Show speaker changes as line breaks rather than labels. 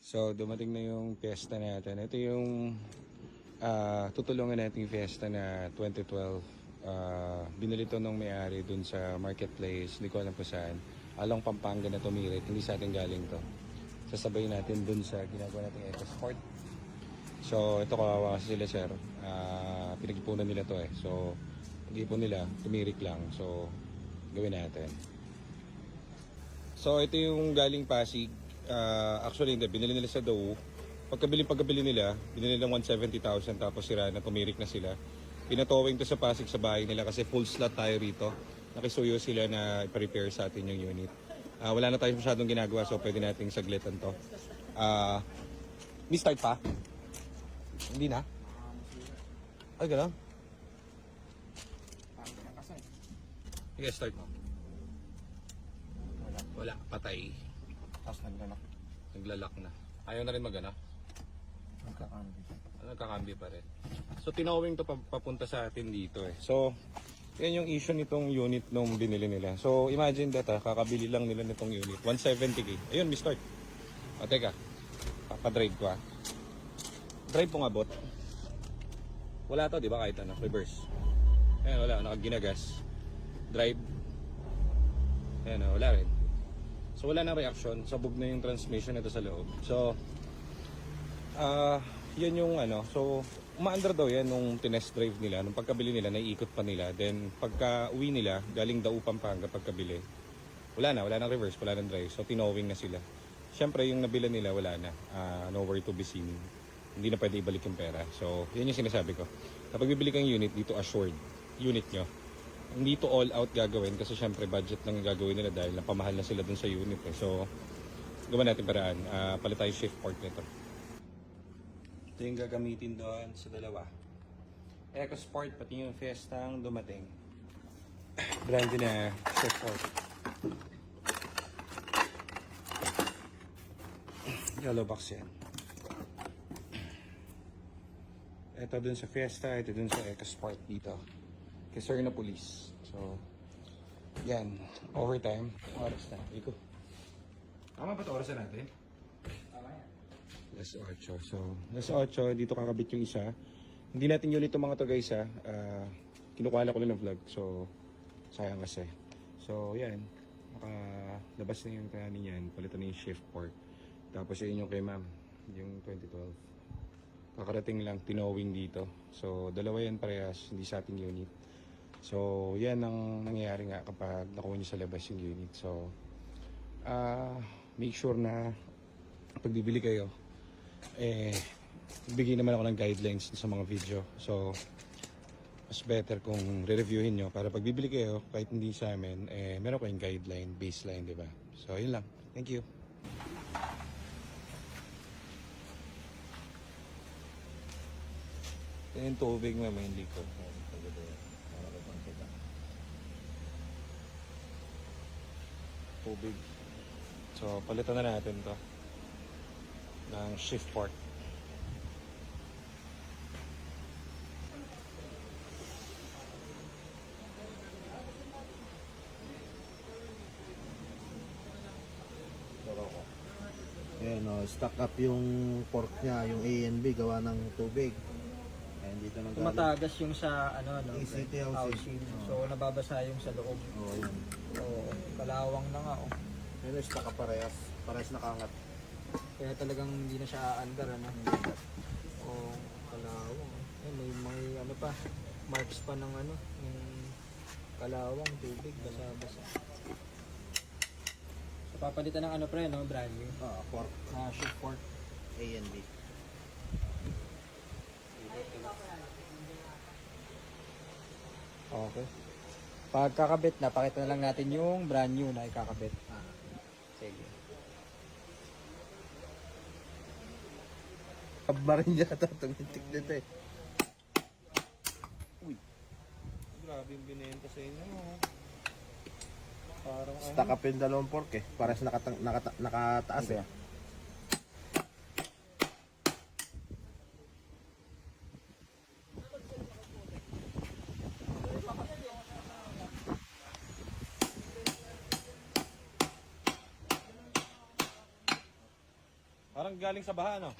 So, dumating na yung fiesta natin. Ito yung tutulungan natin yung fiesta na 2012. Binili to nung may-ari dun sa marketplace. Hindi ko alam kung saan. Along Pampanga na tumirit. Hindi sa atin galing to. Sasabay natin dun sa ginagawa nating EcoSport. So, ito kawawa kasi sila, sir. Pinag-ipunan nila to eh. So, pag-ipon nila, tumirik lang. So, gawin natin. So, ito yung galing Pasig. Actually, hindi. Binili nila sa Daw. Pagkabili nila, binili lang 170,000 tapos sira na, tumirik na sila. Pinatowing to sa Pasig sa bahay nila kasi full slot tayo rito. Nakisuyo sila na i-prepare sa atin yung unit. Wala na tayo masyadong ginagawa so pwede nating saglitan to. May start pa? Hindi na? Ay, gano'n? Sige, start mo. Wala, patay.
Tapos naglalak.
Naglalak na. Ayaw na rin magana.
Nagkakambi.
Nagkakambi pa rin. So, tinowing to papunta sa atin dito eh. So, yan yung issue nitong unit nung binili nila. So, imagine that kakabili lang nila nitong unit. 170k. Ayun, may start. O, teka. Papadrive ko Drive po nga bot. Wala to, di ba? Kahit ano, reverse. Ayan, wala. Nakaginagas. Drive. Ayan, wala rin. So wala nang reaction, sabog na yung transmission nito sa loob. So yan yung ano. So umaandar daw yan nung tinest drive nila, nung pagkabili nila, naiikot pa nila. Then pagka uwi nila, galing Daw Pampanga pagkabili. Wala nang reverse, wala nang drive. So tinowing na sila. Siyempre yung nabila nila wala na. Nowhere to be seen. Hindi na pwede ibalik yung pera. So yan yung sinasabi ko. Kapag bibili kang unit, dito assured unit nyo. Hindi to all out gagawin kasi syempre budget lang yung gagawin nila dahil napamahal na sila dun sa unit eh. So, gawa natin paraan. Palit tayo shift port nito. Ito yung gagamitin doon sa dalawa. EcoSport, pati yung Fiestang dumating. Brand na shift port. Yellow box yan. Ito dun sa Fiesta, ito dun sa EcoSport dito. Kay Sir na police. So, yan. Overtime. Oras na. Iko. Tama ba ito oras na natin? Tama yan. Last 8. So, last 8. Dito kakabit yung isa. Hindi natin ulit itong mga to guys ha. Kinukuha ko lang ng vlog. So, sayang kasi. So, yan. Nakalabas na yung kanin yan. Palitan na yung shift port. Tapos yun yung kay ma'am. Yung 2012. Kakarating lang. Tinowing dito. So, dalawa yan parehas. Hindi sa ating unit. So, yan ang nangyayari nga kapag nakuha nyo sa labas yung unit. So, make sure na pag bibili kayo, bigyan naman ako ng guidelines sa mga video. So, mas better kung re-reviewin nyo para pag bibili kayo, kahit hindi sa amin, meron kayong guideline, baseline, di ba? So, yun lang. Thank you. Yung tubig mo, hindi ko. Tubig. So, palitan na natin to ng shift port.
Ayan o, stock up yung pork niya, yung A and B gawa ng tubig. Ayan dito nang
Tumatagas yung sa
ECT
housing. So nababasa yung sa loob.
Oo, yun.
Oo, kalawang na nga
Ayan o, stock up parehas. Parehas nakangat.
Kaya talagang hindi na siya aandar Oo, kalawang. May marks pa ng yung kalawang, tubig, basa-basa. So papalitan ng brand new.
Pork.
Shift port.
A and B.
Okay. Pagkakabit na, pakita na lang natin yung brand new na ikakabit. Sige.
Kabmarin niya ito, tumitik dito eh.
Uy. Grabe yung binenta sa inyo. Parang
Stock up yung dalawang pork eh. Parehas nakataas eh.
Parang galing sa baha, no?